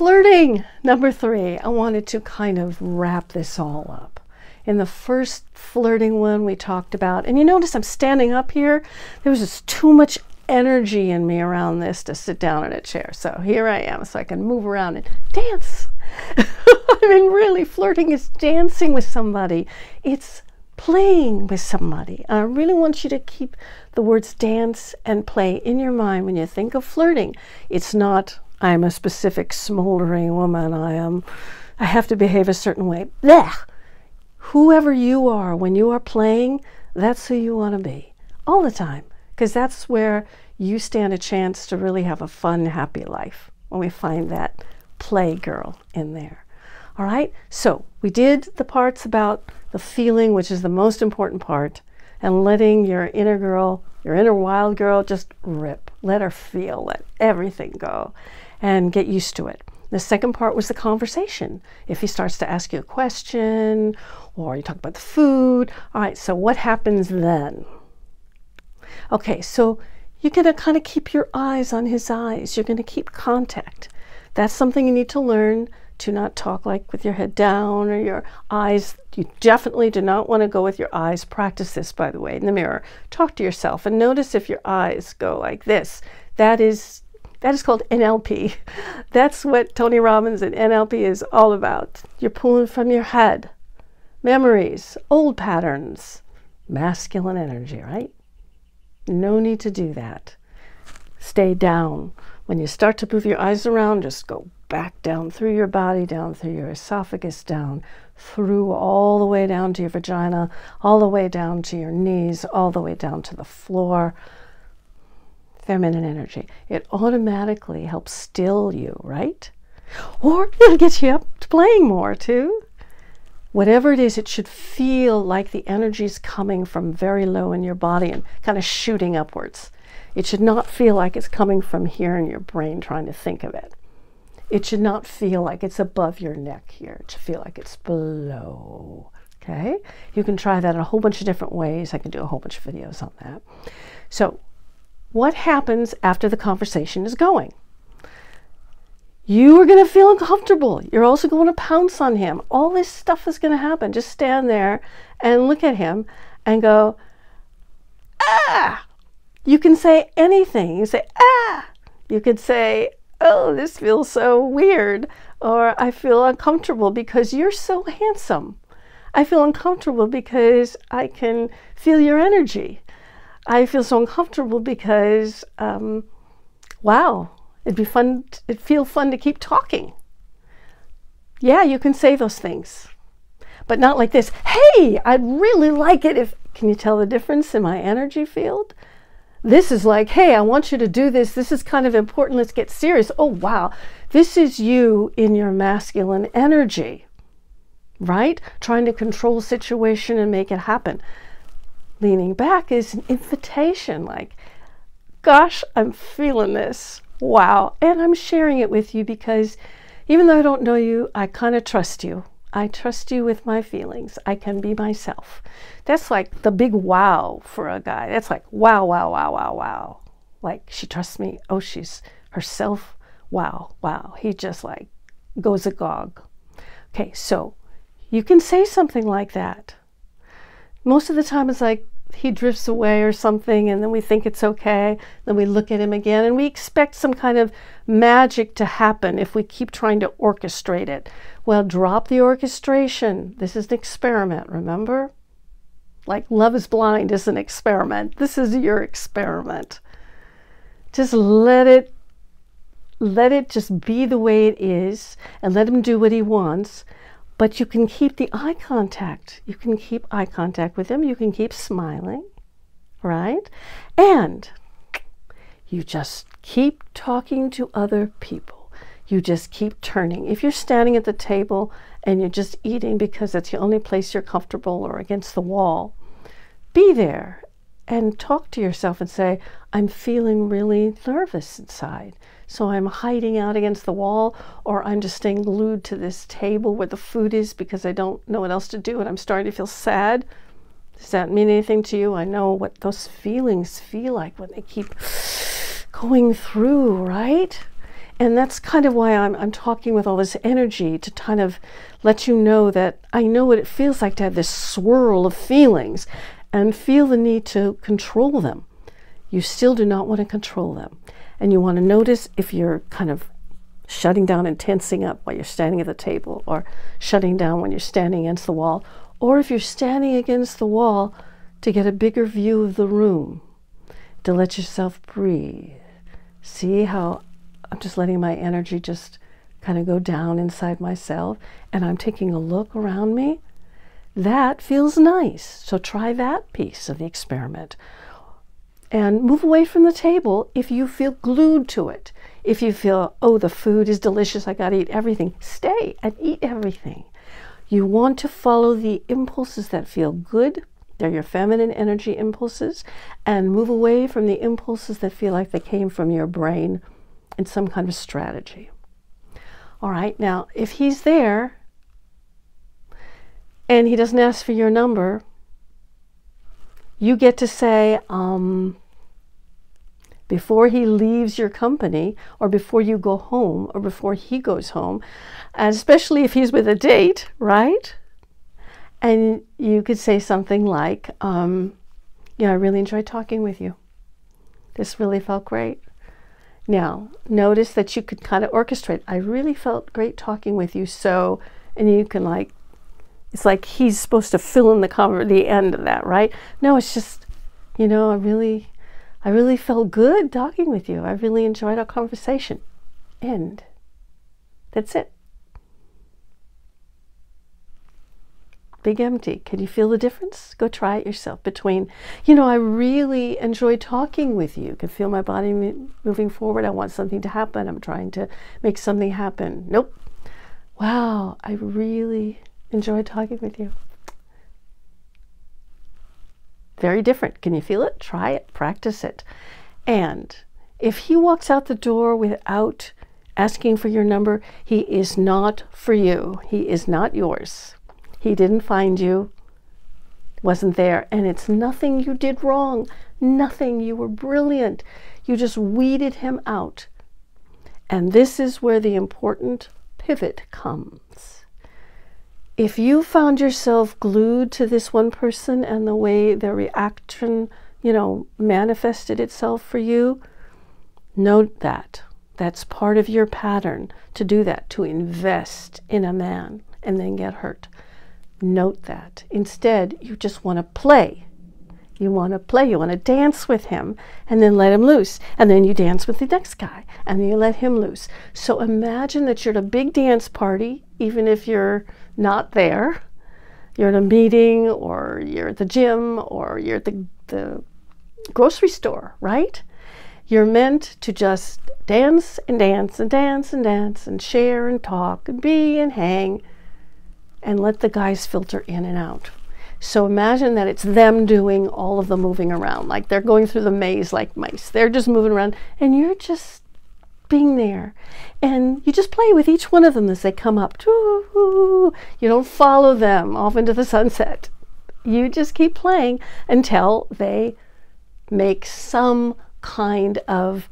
flirting. Number 3, I wanted to kind of wrap this all up. In the first flirting one we talked about, and you notice I'm standing up here, there was just too much energy in me around this to sit down in a chair. So here I am, so I can move around and dance. I mean, really, flirting is dancing with somebody. It's playing with somebody. I really want you to keep the words dance and play in your mind when you think of flirting. It's not, I'm a specific smoldering woman. I have to behave a certain way. Blech. Whoever you are when you are playing, that's who you want to be all the time, because that's where you stand a chance to really have a fun, happy life, when we find that play girl in there. All right, so we did the parts about the feeling, which is the most important part, and letting your inner girl, your inner wild girl, just rip. Let her feel, let everything go, and get used to it. The second part was the conversation. If he starts to ask you a question, or you talk about the food, all right, so what happens then? Okay, so you're going to kind of keep your eyes on his eyes. You're going to keep contact. That's something you need to learn, to not talk like with your head down or your eyes. You definitely do not want to go with your eyes. Practice this, by the way, in the mirror. Talk to yourself and notice if your eyes go like this. That is called NLP. That's what Tony Robbins and NLP is all about. You're pulling from your head. Memories, old patterns, masculine energy, right? No need to do that. Stay down. When you start to move your eyes around, just go back down through your body, down through your esophagus, down through all the way down to your vagina, all the way down to your knees, all the way down to the floor. Feminine energy. It automatically helps still you, right? Or it'll get you up to playing more too. Whatever it is, it should feel like the energy is coming from very low in your body and kind of shooting upwards. It should not feel like it's coming from here in your brain trying to think of it. It should not feel like it's above your neck here. It should feel like it's below. Okay? You can try that in a whole bunch of different ways. I can do a whole bunch of videos on that. So, what happens after the conversation is going? You are going to feel uncomfortable. You're also going to pounce on him. All this stuff is going to happen. Just stand there and look at him and go, ah! You can say anything. You say, ah! You could say, oh, this feels so weird. Or I feel uncomfortable because you're so handsome. I feel uncomfortable because I can feel your energy. I feel so uncomfortable because, wow, it'd feel fun to keep talking. Yeah, you can say those things, but not like this. Hey, I'd really like it if, can you tell the difference in my energy field? This is like, hey, I want you to do this. This is kind of important. Let's get serious. Oh, wow. This is you in your masculine energy, right? Trying to control a situation and make it happen. Leaning back is an invitation, like, gosh, I'm feeling this. Wow. And I'm sharing it with you because even though I don't know you, I kind of trust you. I trust you with my feelings. I can be myself. That's like the big wow for a guy. That's like, wow, wow, wow, wow, wow. Like, she trusts me. Oh, she's herself. Wow, wow. He just like goes agog. Okay, so you can say something like that. Most of the time it's like he drifts away or something, and then we think it's okay. Then we look at him again, and we expect some kind of magic to happen if we keep trying to orchestrate it. Well, drop the orchestration. This is an experiment, remember? Like Love is Blind is an experiment. This is your experiment. Just let it just be the way it is, and let him do what he wants. But you can keep the eye contact. You can keep eye contact with him. You can keep smiling, right? And you just keep talking to other people. You just keep turning. If you're standing at the table and you're just eating because it's the only place you're comfortable or against the wall, be there and talk to yourself and say, I'm feeling really nervous inside. So I'm hiding out against the wall, or I'm just staying glued to this table where the food is because I don't know what else to do and I'm starting to feel sad. Does that mean anything to you? I know what those feelings feel like when they keep going through, right? And that's kind of why I'm talking with all this energy, to kind of let you know that I know what it feels like to have this swirl of feelings and feel the need to control them. You still do not want to control them. And you want to notice if you're kind of shutting down and tensing up while you're standing at the table, or shutting down when you're standing against the wall, or if you're standing against the wall to get a bigger view of the room, to let yourself breathe. See how I'm just letting my energy just kind of go down inside myself, and I'm taking a look around me. That feels nice. So try that piece of the experiment. And move away from the table if you feel glued to it. If you feel, oh, the food is delicious, I gotta eat everything, stay and eat everything. You want to follow the impulses that feel good. They're your feminine energy impulses. And move away from the impulses that feel like they came from your brain in some kind of strategy. All right, now, if he's there and he doesn't ask for your number, you get to say, before he leaves your company, or before you go home, or before he goes home, and especially if he's with a date, right? And you could say something like, yeah, I really enjoyed talking with you. This really felt great. Now, notice that you could kind of orchestrate. I really felt great talking with you. So, and you can like, it's like he's supposed to fill in the end of that, right? No, it's just, you know, I really felt good talking with you. I really enjoyed our conversation. End. That's it. Big empty. Can you feel the difference? Go try it yourself. Between, you know, I really enjoy talking with you. I can feel my body moving forward. I want something to happen. I'm trying to make something happen. Nope. Wow, I really enjoy talking with you. Very different. Can you feel it? Try it. Practice it. And if he walks out the door without asking for your number, he is not for you. He is not yours. He didn't find you, wasn't there, and it's nothing you did wrong, nothing. You were brilliant. You just weeded him out. And this is where the important pivot comes. If you found yourself glued to this one person and the way their reaction, you know, manifested itself for you, note that. That's part of your pattern, to do that, to invest in a man and then get hurt. Note that. Instead, you just want to play. You want to play. You want to dance with him and then let him loose. And then you dance with the next guy and then you let him loose. So imagine that you're at a big dance party, even if you're not there. You're at a meeting, or you're at the gym, or you're at the grocery store, right? You're meant to just dance and dance and dance and dance and share and talk and be and hang, and let the guys filter in and out. So imagine that it's them doing all of the moving around, like they're going through the maze like mice. They're just moving around, and you're just being there. And you just play with each one of them as they come up. You don't follow them off into the sunset. You just keep playing until they make some kind of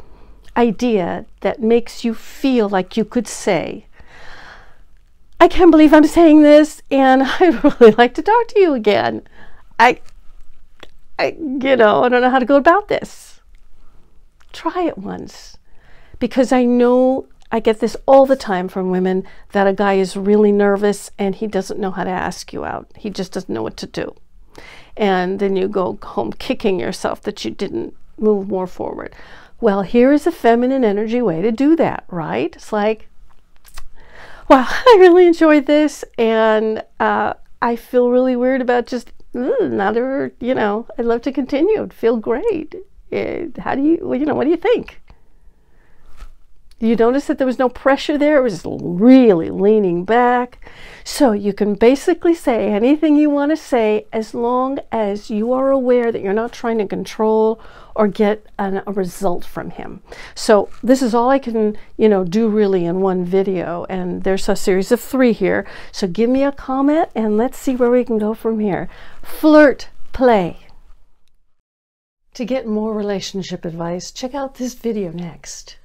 idea that makes you feel like you could say, I can't believe I'm saying this, and I'd really like to talk to you again. I don't know how to go about this. Try it once. Because I know I get this all the time from women, that a guy is really nervous and he doesn't know how to ask you out. He just doesn't know what to do. And then you go home kicking yourself that you didn't move more forward. Well, here is a feminine energy way to do that, right? It's like, wow, I really enjoyed this, and I feel really weird about just not ever, I'd love to continue. It'd feel great. What do you think? You notice that there was no pressure there. It was really leaning back. So you can basically say anything you want to say, as long as you are aware that you're not trying to control or get a result from him. So this is all I can, do really in one video. And there's a series of 3 here. So give me a comment and let's see where we can go from here. Flirt, play. To get more relationship advice, check out this video next.